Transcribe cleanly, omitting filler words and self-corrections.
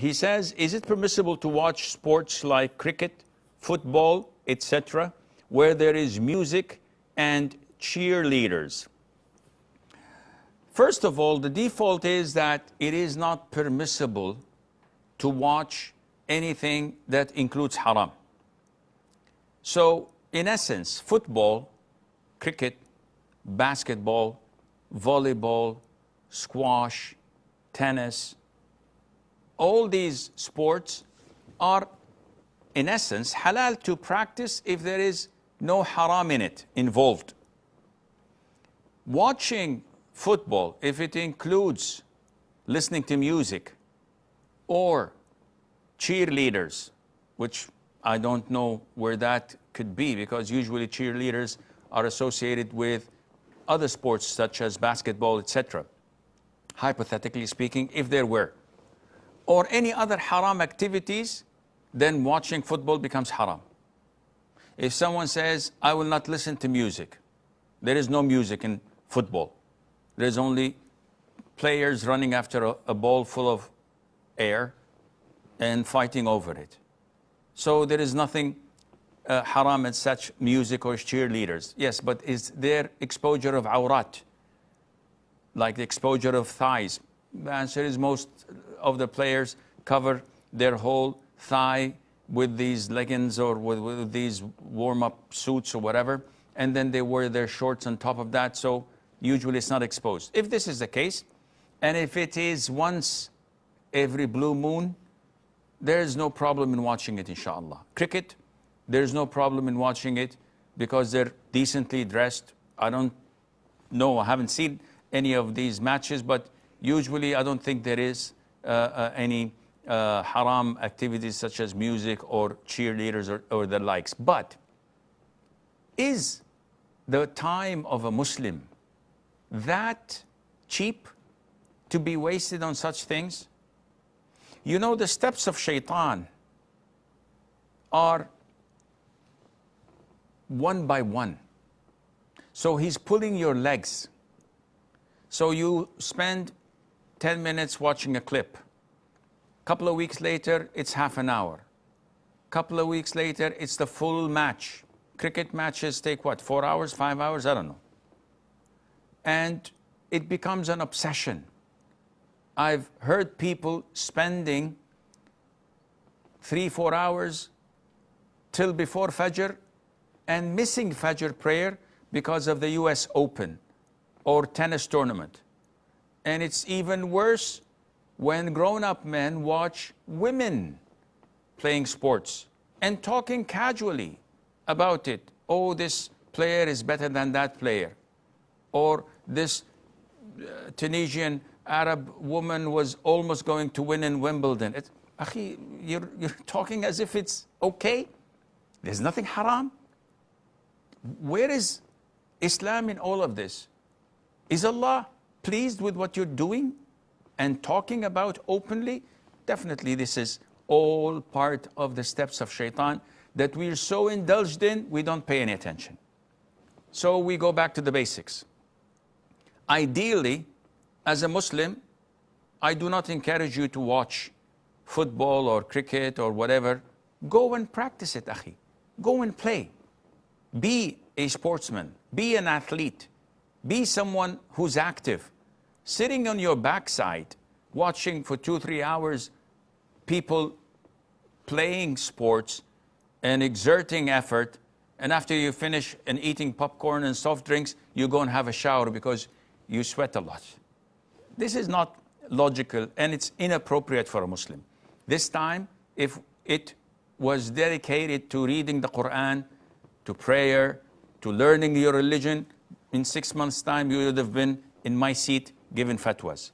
he says, is it permissible to watch sports like cricket, football, etc., where there is music and cheerleaders? First of all, the default is that it is not permissible to watch anything that includes haram. So, in essence, football, cricket, basketball, volleyball, squash, tennis, all these sports are, in essence, halal to practice if there is no haram in it involved. Watching football, if it includes listening to music or cheerleaders, which I don't know where that could be, because usually cheerleaders are associated with other sports such as basketball, etc. Hypothetically speaking, if there were, or any other haram activities, then watching football becomes haram. If someone says, I will not listen to music, there is no music in football. There's only players running after a ball full of air and fighting over it. So there is nothing haram in such music or cheerleaders. Yes, but is there exposure of awrat, like the exposure of thighs? The answer is most of the players cover their whole thigh with these leggings or with these warm-up suits or whatever, and then they wear their shorts on top of that, so usually it's not exposed. If this is the case, and if it is once every blue moon, there's no problem in watching it, inshallah. Cricket, there's no problem in watching it because they're decently dressed. I don't know, I haven't seen any of these matches, but usually I don't think there is any haram activities such as music or cheerleaders or the likes. But is the time of a Muslim that cheap to be wasted on such things? You know, the steps of shaitan are one by one. So he's pulling your legs. So you spend 10 minutes watching a clip. Couple of weeks later, it's half an hour. Couple of weeks later, it's the full match. Cricket matches take what, 4 hours, 5 hours? I don't know. And it becomes an obsession. I've heard people spending 3-4 hours till before Fajr and missing Fajr prayer because of the US Open or tennis tournament. And it's even worse when grown-up men watch women playing sports and talking casually about it. Oh, this player is better than that player. Or this Tunisian Arab woman was almost going to win in Wimbledon. Akhi, you're talking as if it's okay. There's nothing haram. Where is Islam in all of this? Is Allah pleased with what you're doing and talking about openly? Definitely this is all part of the steps of shaitan that we're so indulged in, we don't pay any attention. So we go back to the basics. Ideally, as a Muslim, I do not encourage you to watch football or cricket or whatever. Go and practice it, akhi. Go and play. Be a sportsman. Be an athlete. Be someone who's active. Sitting on your backside, watching for 2-3 hours people playing sports and exerting effort, and after you finish and eating popcorn and soft drinks, you go and have a shower because you sweat a lot. This is not logical and it's inappropriate for a Muslim. This time, if it was dedicated to reading the Quran, to prayer, to learning your religion, in 6 months' time you would have been in my seat giving fatwas.